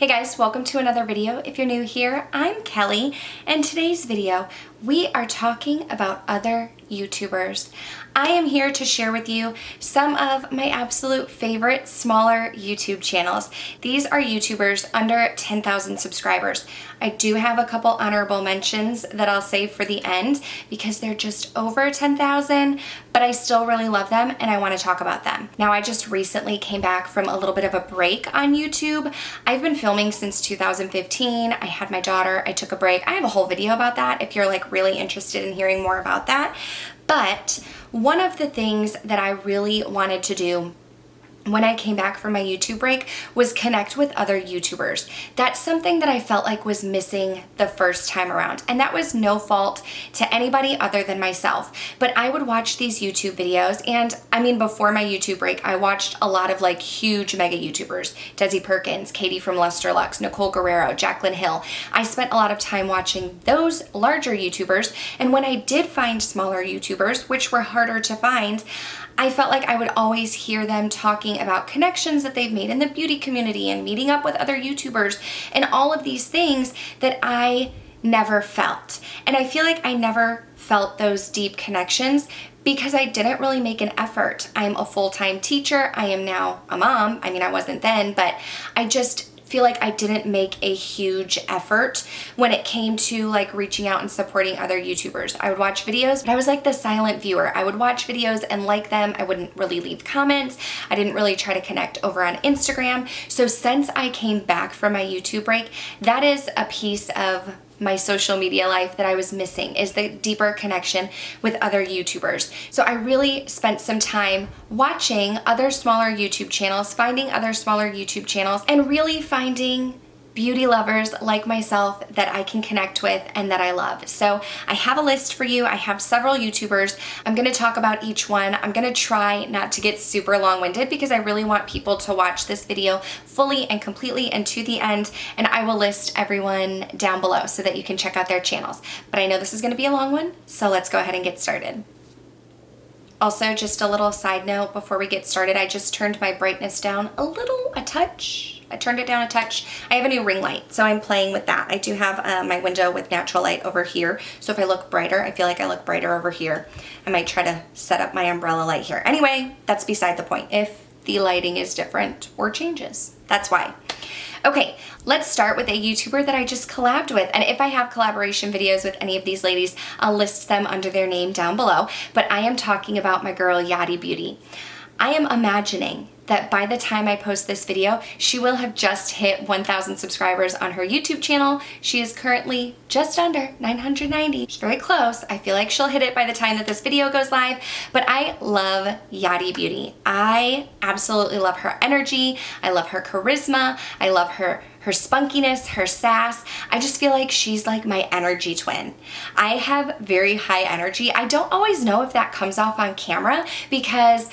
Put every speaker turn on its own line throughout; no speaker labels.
Hey guys, welcome to another video. If you're new here, I'm Kelly, and today's video, we are talking about other YouTubers. I am here to share with you some of my absolute favorite smaller YouTube channels. These are YouTubers under 10,000 subscribers. I do have a couple honorable mentions that I'll save for the end because they're just over 10,000, but I still really love them and I want to talk about them. Now, I just recently came back from a little bit of a break on YouTube. I've been filming since 2015. I had my daughter, I took a break. I have a whole video about that if you're like really interested in hearing more about that. But one of the things that I really wanted to do when I came back from my YouTube break was connect with other YouTubers. That's something that I felt like was missing the first time around. And that was no fault to anybody other than myself. But I would watch these YouTube videos, and I mean, before my YouTube break, I watched a lot of like huge mega YouTubers. Desi Perkins, Katie from Luster Lux, Nicole Guerrero, Jaclyn Hill. I spent a lot of time watching those larger YouTubers. And when I did find smaller YouTubers, which were harder to find, I felt like I would always hear them talking about connections that they've made in the beauty community and meeting up with other YouTubers and all of these things that I never felt. And I feel like I never felt those deep connections because I didn't really make an effort. I'm a full-time teacher. I am now a mom. I mean, I wasn't then, but I just feel like I didn't make a huge effort when it came to like reaching out and supporting other YouTubers. I would watch videos, but I was like the silent viewer. I would watch videos and like them. I wouldn't really leave comments. I didn't really try to connect over on Instagram. So since I came back from my YouTube break, that is a piece of my social media life that I was missing, is the deeper connection with other YouTubers. So I really spent some time watching other smaller YouTube channels, finding other smaller YouTube channels, and really finding beauty lovers like myself that I can connect with and that I love. So I have a list for you. I have several YouTubers. I'm going to talk about each one. I'm going to try not to get super long-winded because I really want people to watch this video fully and completely and to the end, and I will list everyone down below so that you can check out their channels. But I know this is going to be a long one, so let's go ahead and get started. Also, just a little side note before we get started, I just turned my brightness down a touch. I turned it down a touch. I have a new ring light, so I'm playing with that. I do have my window with natural light over here, so if I look brighter, I feel like I look brighter over here. I might try to set up my umbrella light here. Anyway, that's beside the point. If the lighting is different or changes, that's why. Okay, let's start with a YouTuber that I just collabed with. And if I have collaboration videos with any of these ladies, I'll list them under their name down below. But I am talking about my girl, Yachty Beauty. I am imagining that by the time I post this video, she will have just hit 1,000 subscribers on her YouTube channel. She is currently just under 990. She's very close. I feel like she'll hit it by the time that this video goes live, but I love Yachty Beauty. I absolutely love her energy. I love her charisma. I love her spunkiness, her sass. I just feel like she's like my energy twin. I have very high energy. I don't always know if that comes off on camera because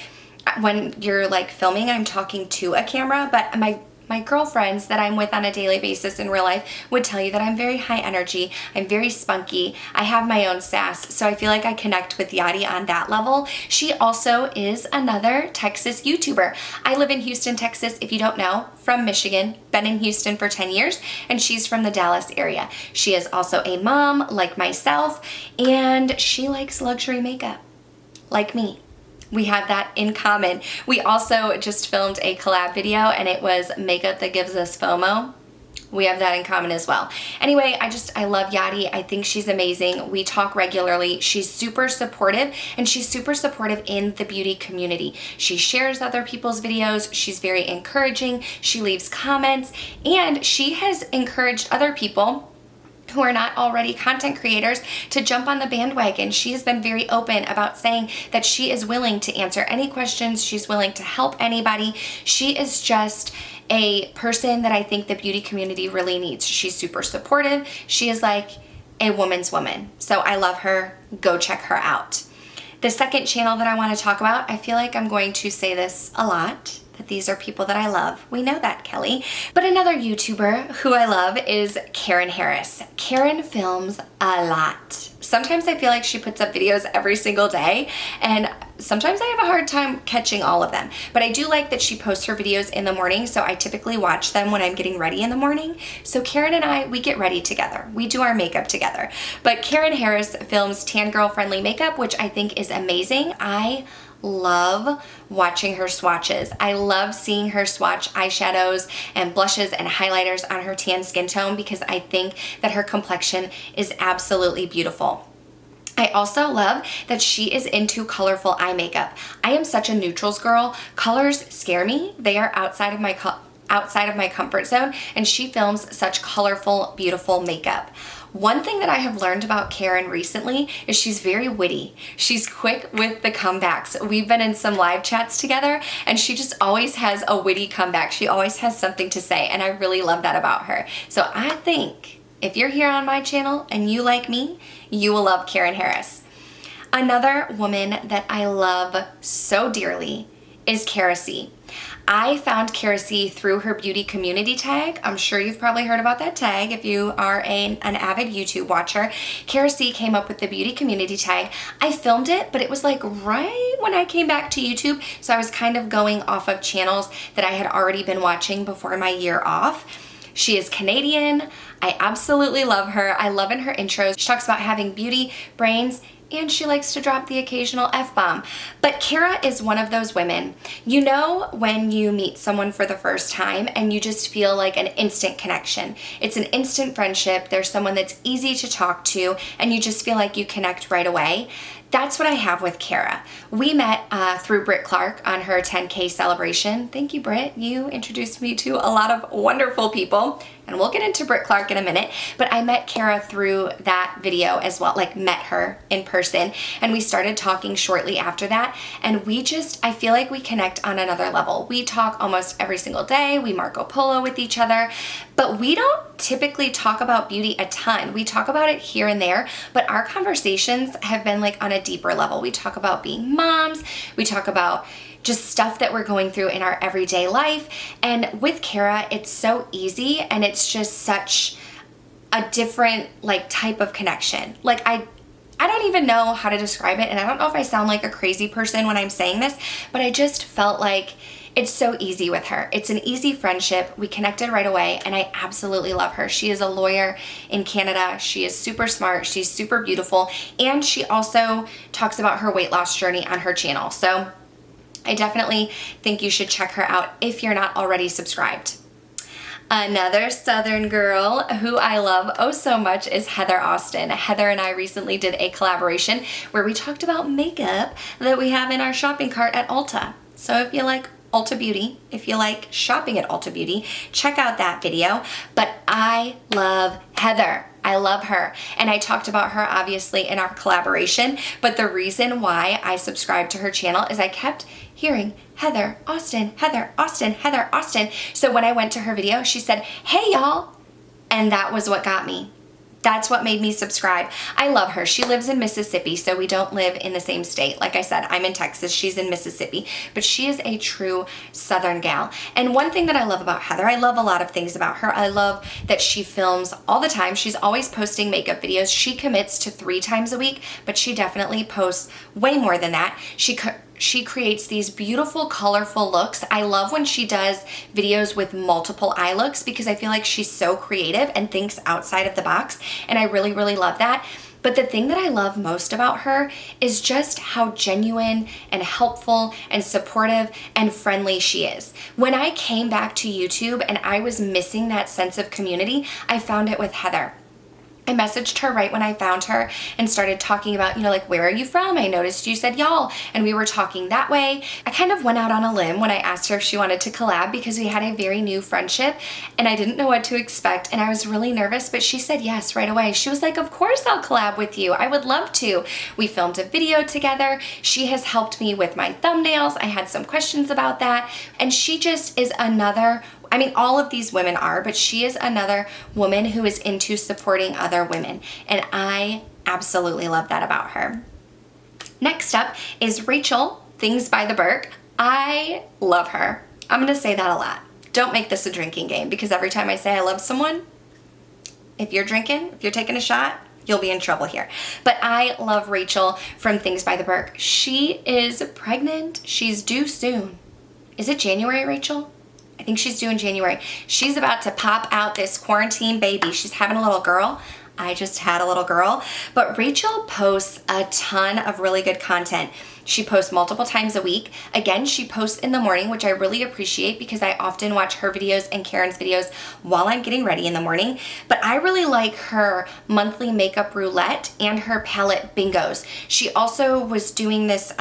when you're like filming, I'm talking to a camera, but my girlfriends that I'm with on a daily basis in real life would tell you that I'm very high energy, I'm very spunky, I have my own sass, so I feel like I connect with Yachty on that level. She also is another Texas YouTuber. I live in Houston, Texas, if you don't know, from Michigan, been in Houston for 10 years, and she's from the Dallas area. She is also a mom like myself, and she likes luxury makeup, like me. We have that in common. We also just filmed a collab video and it was makeup that gives us FOMO. We have that in common as well. Anyway, I love Yachty. I think she's amazing. We talk regularly. She's super supportive, and she's super supportive in the beauty community. She shares other people's videos. She's very encouraging. She leaves comments, and she has encouraged other people who are not already content creators to jump on the bandwagon. She has been very open about saying that she is willing to answer any questions. She's willing to help anybody. She is just a person that I think the beauty community really needs. She's super supportive. She is like a woman's woman. So I love her. Go check her out. The second channel that I want to talk about, I feel like I'm going to say this a lot, that these are people that I love. We know that, Kelly. But another YouTuber who I love is Karen Harris. Karen films a lot. Sometimes I feel like she puts up videos every single day, and sometimes I have a hard time catching all of them. But I do like that she posts her videos in the morning, so I typically watch them when I'm getting ready in the morning. So Karen and I, we get ready together. We do our makeup together. But Karen Harris films tan girl friendly makeup, which I think is amazing. I love watching her swatches. I love seeing her swatch eyeshadows and blushes and highlighters on her tan skin tone because I think that her complexion is absolutely beautiful. I also love that she is into colorful eye makeup. I am such a neutrals girl. Colors scare me. They are outside of my comfort zone, and she films such colorful, beautiful makeup. One thing that I have learned about Karen recently is she's very witty. She's quick with the comebacks. We've been in some live chats together, and she just always has a witty comeback. She always has something to say, and I really love that about her. So I think if you're here on my channel and you like me, you will love Karen Harris. Another woman that I love so dearly is Kerose. I found Kerose through her beauty community tag. I'm sure you've probably heard about that tag if you are an avid YouTube watcher. Kerose came up with the beauty community tag. I filmed it, but it was like right when I came back to YouTube, so I was kind of going off of channels that I had already been watching before my year off. She is Canadian. I absolutely love her. I love in her intros. She talks about having beauty brains, and she likes to drop the occasional F-bomb. But Kara is one of those women. You know when you meet someone for the first time and you just feel like an instant connection. It's an instant friendship. There's someone that's easy to talk to, and you just feel like you connect right away. That's what I have with Kara. We met through Britt Clark on her 10K celebration. Thank you, Britt. You introduced me to a lot of wonderful people, and we'll get into Britt Clark in a minute, but I met Kara through that video as well, like met her in person, and we started talking shortly after that, and I feel like we connect on another level. We talk almost every single day. We Marco Polo with each other, but we don't typically talk about beauty a ton. We talk about it here and there, but our conversations have been like on a deeper level. We talk about being moms. We talk about just stuff that we're going through in our everyday life. And with Kara, it's so easy, and it's just such a different like type of connection. Like I don't even know how to describe it, and I don't know if I sound like a crazy person when I'm saying this, but I just felt like it's so easy with her. It's an easy friendship. We connected right away, and I absolutely love her. She is a lawyer in Canada. She is super smart. She's super beautiful, and she also talks about her weight loss journey on her channel. So I definitely think you should check her out if you're not already subscribed. Another Southern girl who I love oh so much is Heather Austin. Heather and I recently did a collaboration where we talked about makeup that we have in our shopping cart at ULTA. So if you like ULTA Beauty, if you like shopping at ULTA Beauty, check out that video. But I love Heather. I love her. And I talked about her obviously in our collaboration, but the reason why I subscribed to her channel is I kept hearing Heather Austin, Heather Austin, Heather Austin. So when I went to her video, she said, "Hey y'all," and that was what got me. That's what made me subscribe. I love her. She lives in Mississippi, so we don't live in the same state. Like I said, I'm in Texas, she's in Mississippi, but she is a true Southern gal. And one thing that I love about Heather, I love a lot of things about her. I love that she films all the time. She's always posting makeup videos. She commits to 3 times a week, but she definitely posts way more than that. She creates these beautiful, colorful looks. I love when she does videos with multiple eye looks because I feel like she's so creative and thinks outside of the box, and I really, really love that. But the thing that I love most about her is just how genuine and helpful and supportive and friendly she is. When I came back to YouTube and I was missing that sense of community, I found it with Heather. I messaged her right when I found her and started talking about, like, where are you from? I noticed you said y'all, and we were talking that way. I kind of went out on a limb when I asked her if she wanted to collab because we had a very new friendship and I didn't know what to expect, and I was really nervous, but she said yes right away. She was like, "Of course I'll collab with you. I would love to." We filmed a video together. She has helped me with my thumbnails. I had some questions about that, and she just is another, I mean, all of these women are, but she is another woman who is into supporting other women, and I absolutely love that about her. Next up is Rachel, Things by the Burke. I love her. I'm gonna say that a lot. Don't make this a drinking game, because every time I say I love someone, if you're drinking, if you're taking a shot, you'll be in trouble here. But I love Rachel from Things by the Burke. She is pregnant. She's due soon. Is it January, Rachel? I think she's due in January. She's about to pop out this quarantine baby. She's having a little girl. I just had a little girl. But Rachel posts a ton of really good content. She posts multiple times a week. Again, she posts in the morning, which I really appreciate because I often watch her videos and Karen's videos while I'm getting ready in the morning. But I really like her monthly makeup roulette and her palette bingos. She also was doing this,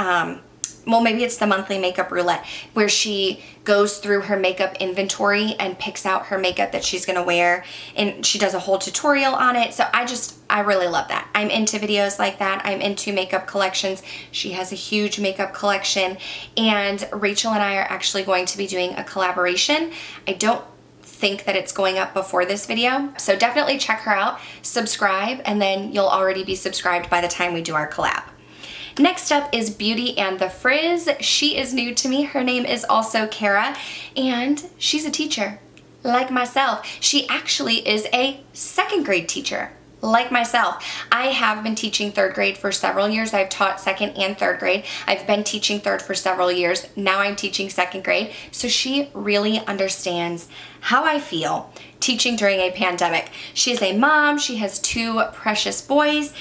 well, maybe it's the monthly makeup roulette where she goes through her makeup inventory and picks out her makeup that she's gonna wear, and she does a whole tutorial on it. So I really love that. I'm into videos like that. I'm into makeup collections. She has a huge makeup collection, and Rachel and I are actually going to be doing a collaboration. I don't think that it's going up before this video, so definitely check her out, subscribe, and then you'll already be subscribed by the time we do our collab. Next up is Beauty and the Frizz. She is new to me. Her name is also Kara, and she's a teacher, like myself. She actually is a second grade teacher, like myself. I have been teaching third grade for several years. I've taught second and third grade. I've been teaching third for several years. Now I'm teaching second grade. So she really understands how I feel teaching during a pandemic. She is a mom. She has 2 precious boys.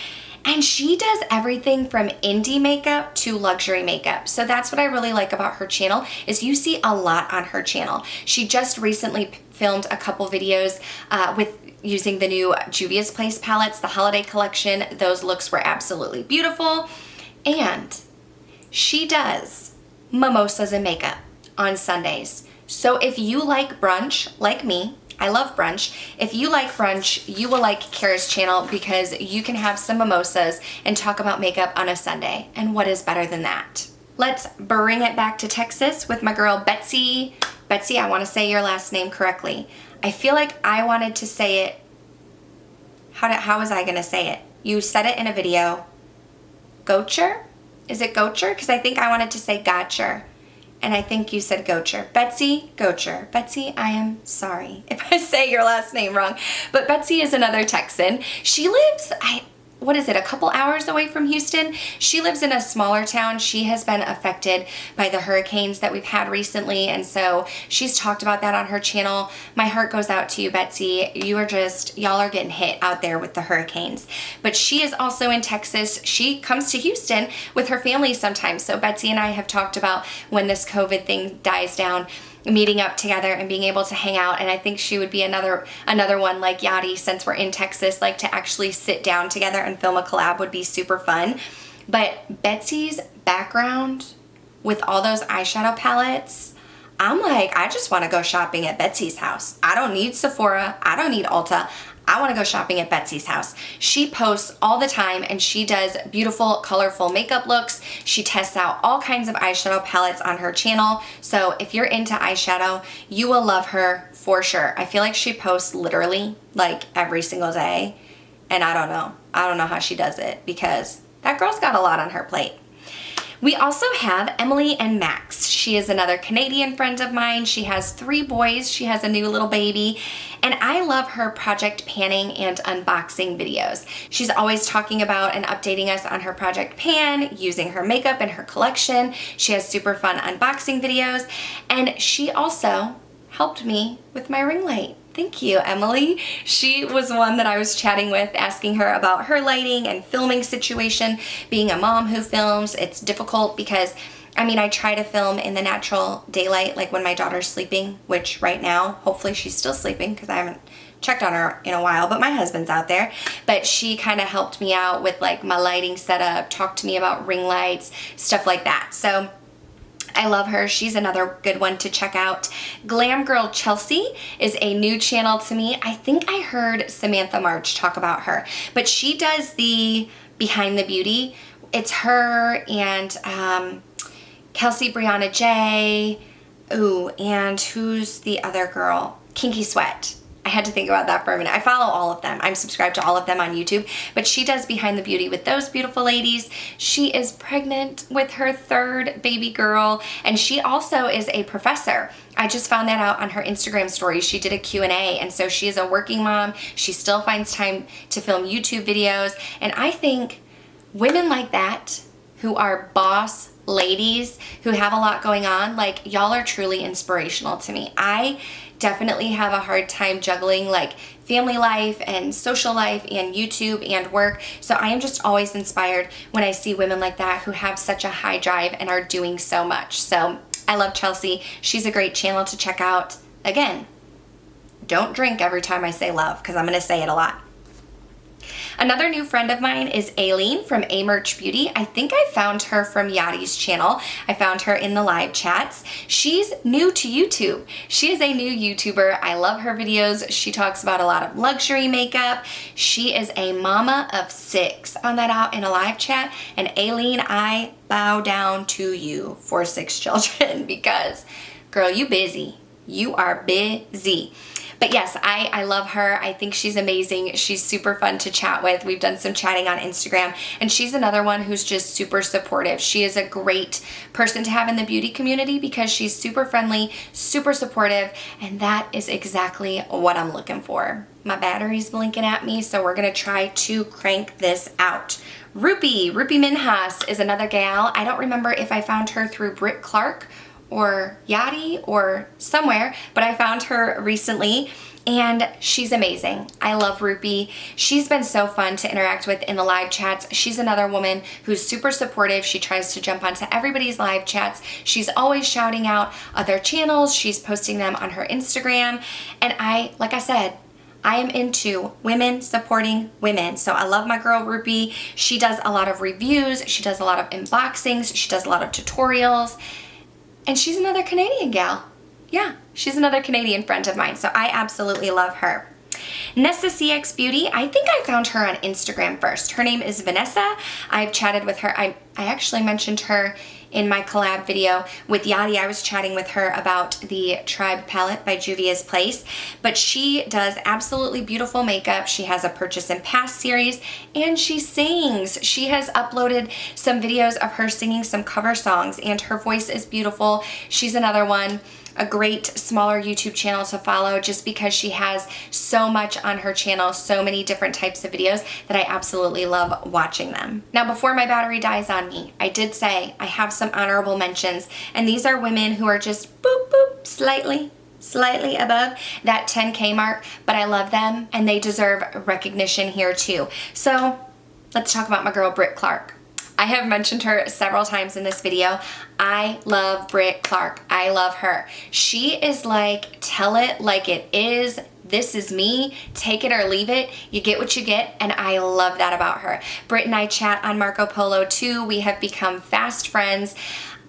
And she does everything from indie makeup to luxury makeup. So that's what I really like about her channel, is you see a lot on her channel. She just recently filmed a couple videos with using the new Juvia's Place palettes, the holiday collection. Those looks were absolutely beautiful. And she does mimosas and makeup on Sundays. So if you like brunch, like me, I love brunch. If you like brunch, you will like Kara's channel because you can have some mimosas and talk about makeup on a Sunday. And what is better than that? Let's bring it back to Texas with my girl Betsy. Betsy, I want to say your last name correctly. I feel like I wanted to say it. How was I going to say it? You said it in a video. Gocher? Is it Gocher? Because I think I wanted to say Gotcher. And I think you said Gocher. Betsy Gocher. Betsy, I am sorry if I say your last name wrong. But Betsy is another Texan. She lives, what is it, a couple hours away from Houston? She lives in a smaller town. She has been affected by the hurricanes that we've had recently, and so she's talked about that on her channel. My heart goes out to you, Betsy. Y'all are getting hit out there with the hurricanes. But she is also in Texas. She comes to Houston with her family sometimes. So Betsy and I have talked about when this COVID thing dies down, meeting up together and being able to hang out. And I think she would be another one like Yachty, since we're in Texas, like to actually sit down together and film a collab would be super fun. But Betsy's background with all those eyeshadow palettes, I'm like, I just want to go shopping at Betsy's house. I don't need Sephora. I don't need Ulta. I want to go shopping at Betsy's house. She posts all the time and she does beautiful, colorful makeup looks. She tests out all kinds of eyeshadow palettes on her channel. So if you're into eyeshadow, you will love her for sure. I feel like she posts literally like every single day. And I don't know how she does it because that girl's got a lot on her plate. We also have Emily and Max. She is another Canadian friend of mine. She has 3 boys. She has a new little baby. And I love her project panning and unboxing videos. She's always talking about and updating us on her project pan, using her makeup and her collection. She has super fun unboxing videos. And she also helped me with my ring light. Thank you, Emily. She was one that I was chatting with, asking her about her lighting and filming situation. Being a mom who films, it's difficult because, I mean, I try to film in the natural daylight, like when my daughter's sleeping, which right now, hopefully she's still sleeping because I haven't checked on her in a while, but my husband's out there. But she kind of helped me out with like my lighting setup, talked to me about ring lights, stuff like that. So I love her. She's another good one to check out. Glam Girl Chelsea is a new channel to me. I think I heard Samantha March talk about her, but she does the Behind the Beauty. It's her and Kelsey Brianna J. Ooh, and who's the other girl? Kinky Sweat. I had to think about that for a minute. I follow all of them. I'm subscribed to all of them on YouTube, but she does Behind the Beauty with those beautiful ladies. She is pregnant with her 3rd baby girl, and she also is a professor. I just found that out on her Instagram stories. She did a Q&A, and so she is a working mom. She still finds time to film YouTube videos, and I think women like that who are boss ladies, who have a lot going on, like, y'all are truly inspirational to me. I definitely have a hard time juggling like family life and social life and YouTube and work. So I am just always inspired when I see women like that who have such a high drive and are doing so much. So I love Chelsea. She's a great channel to check out. Again, don't drink every time I say love, because I'm going to say it a lot. Another new friend of mine is Aileen from A Merch Beauty. I think I found her from Yachty's channel. I found her in the live chats. She's new to YouTube. She is a new YouTuber. I love her videos. She talks about a lot of luxury makeup. She is a mama of 6. Found that out in a live chat. And Aileen, I bow down to you for 6 children because, girl, you busy. You are busy. But yes, I love her. I think she's amazing. She's super fun to chat with. We've done some chatting on Instagram, and she's another one who's just super supportive. She is a great person to have in the beauty community because she's super friendly, super supportive, and that is exactly what I'm looking for. My battery's blinking at me, so we're gonna try to crank this out. Rubi Minhas is another gal. I don't remember if I found her through Britt Clark or Yachty or somewhere, but I found her recently and she's amazing. I love Rubi. She's been so fun to interact with in the live chats. She's another woman who's super supportive. She tries to jump onto everybody's live chats. She's always shouting out other channels. She's posting them on her Instagram. And like I said, I am into women supporting women. So I love my girl Rubi. She does a lot of reviews. She does a lot of unboxings. She does a lot of tutorials. And she's another Canadian gal. Yeah, she's another Canadian friend of mine, so I absolutely love her. Nessa CX Beauty, I think I found her on Instagram first. Her name is Vanessa. I've chatted with her. I actually mentioned her in my collab video with Yachty. I was chatting with her about the Tribe palette by Juvia's Place, but she does absolutely beautiful makeup. She has a Purchase and Pass series, and she sings. She has uploaded some videos of her singing some cover songs, and her voice is beautiful. She's another one, a great smaller YouTube channel to follow just because she has so much on her channel, so many different types of videos that I absolutely love watching them. Now, before my battery dies on me, I did say I have some honorable mentions, and these are women who are just boop, boop, slightly above that 10K mark, but I love them and they deserve recognition here too. So let's talk about my girl, Britt Clark. I have mentioned her several times in this video. I love Britt Clark. I love her. She is like, tell it like it is. This is me. Take it or leave it. You get what you get, and I love that about her. Britt and I chat on Marco Polo too. We have become fast friends.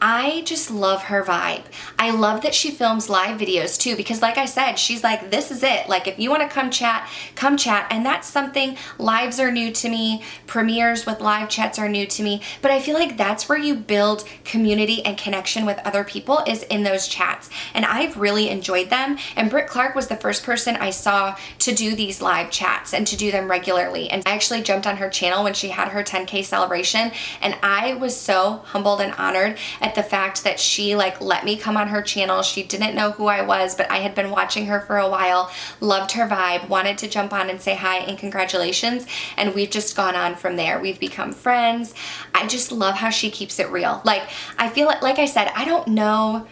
I just love her vibe. I love that she films live videos too, because like I said, she's like, this is it. Like, if you want to come chat, come chat. And that's something, lives are new to me. Premieres with live chats are new to me. But I feel like that's where you build community and connection with other people, is in those chats. And I've really enjoyed them. And Britt Clark was the first person I saw to do these live chats and to do them regularly. And I actually jumped on her channel when she had her 10K celebration. And I was so humbled and honored at the fact that she like let me come on her channel. She didn't know who I was, but I had been watching her for a while, loved her vibe, wanted to jump on and say hi and congratulations, and we've just gone on from there. We've become friends. I just love how she keeps it real. Like, I feel like I said, I don't know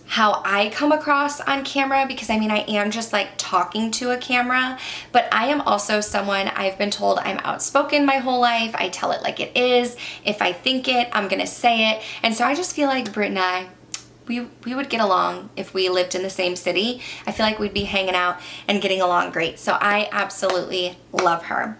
how I come across on camera, because I mean, I am just like talking to a camera, but I am also someone, I've been told I'm outspoken my whole life. I tell it like it is. If I think it, I'm gonna say it. And so I just feel like Britt and I, we would get along if we lived in the same city. I feel like we'd be hanging out and getting along great. So I absolutely love her.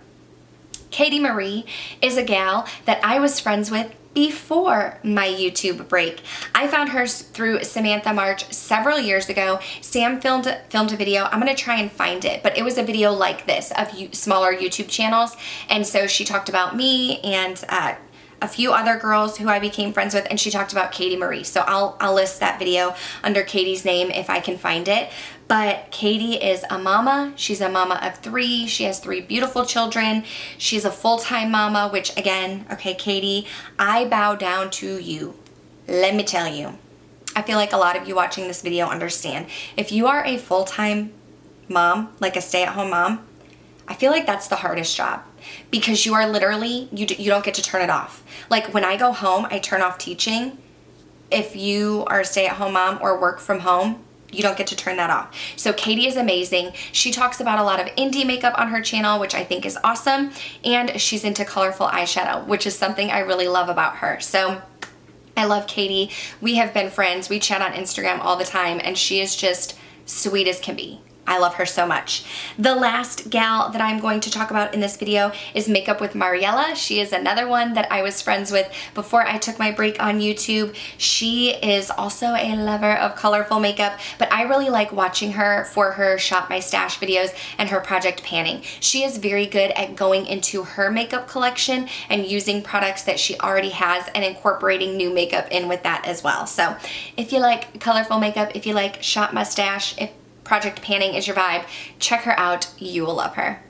Katie Marie is a gal that I was friends with before my YouTube break. I found her through Samantha March several years ago. Sam filmed a video. I'm gonna try and find it, but it was a video like this of smaller YouTube channels. And so she talked about me and a few other girls who I became friends with, and she talked about Katie Marie. So I'll list that video under Katie's name if I can find it. But Katie is a mama. She's a mama of 3. She has 3 beautiful children. She's a full-time mama, which again, okay, Katie, I bow down to you. Let me tell you. I feel like a lot of you watching this video understand. If you are a full-time mom, like a stay-at-home mom, I feel like that's the hardest job because you are literally, you don't get to turn it off. Like when I go home, I turn off teaching. If you are a stay-at-home mom or work from home, you don't get to turn that off. So Katie is amazing. She talks about a lot of indie makeup on her channel, which I think is awesome. And she's into colorful eyeshadow, which is something I really love about her. So I love Katie. We have been friends. We chat on Instagram all the time, and she is just sweet as can be. I love her so much. The last gal that I'm going to talk about in this video is Makeup with Mariella. She is another one that I was friends with before I took my break on YouTube. She is also a lover of colorful makeup, but I really like watching her for her Shop My Stash videos and her project panning. She is very good at going into her makeup collection and using products that she already has and incorporating new makeup in with that as well. So if you like colorful makeup, if you like Shop My Stash, if project panning is your vibe, check her out. You will love her.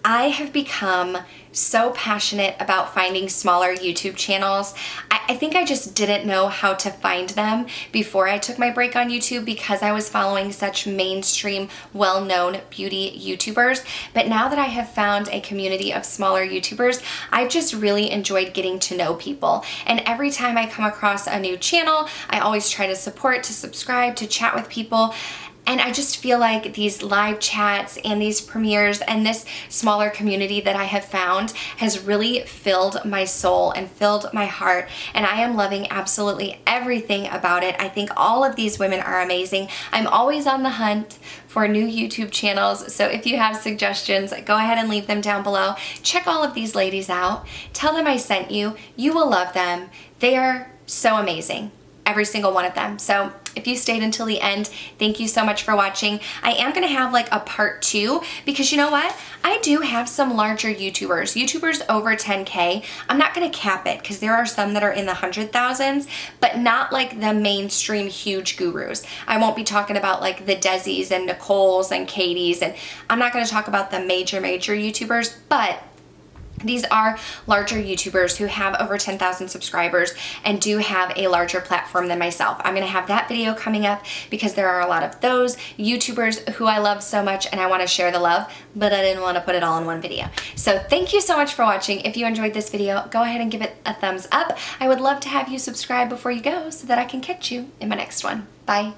I have become so passionate about finding smaller YouTube channels. I think I just didn't know how to find them before I took my break on YouTube because I was following such mainstream, well-known beauty YouTubers. But now that I have found a community of smaller YouTubers, I've just really enjoyed getting to know people. And every time I come across a new channel, I always try to support, to subscribe, to chat with people. And I just feel like these live chats and these premieres and this smaller community that I have found has really filled my soul and filled my heart. And I am loving absolutely everything about it. I think all of these women are amazing. I'm always on the hunt for new YouTube channels. So if you have suggestions, go ahead and leave them down below. Check all of these ladies out. Tell them I sent you. You will love them. They are so amazing. Every single one of them. So if you stayed until the end, thank you so much for watching. I am going to have like a part 2 because you know what? I do have some larger YouTubers over 10K. I'm not going to cap it because there are some that are in the 100,000s, but not like the mainstream huge gurus. I won't be talking about like the Desi's and Nicole's and Katie's, and I'm not going to talk about the major YouTubers, but these are larger YouTubers who have over 10,000 subscribers and do have a larger platform than myself. I'm going to have that video coming up because there are a lot of those YouTubers who I love so much and I want to share the love, but I didn't want to put it all in one video. So thank you so much for watching. If you enjoyed this video, go ahead and give it a thumbs up. I would love to have you subscribe before you go so that I can catch you in my next one. Bye.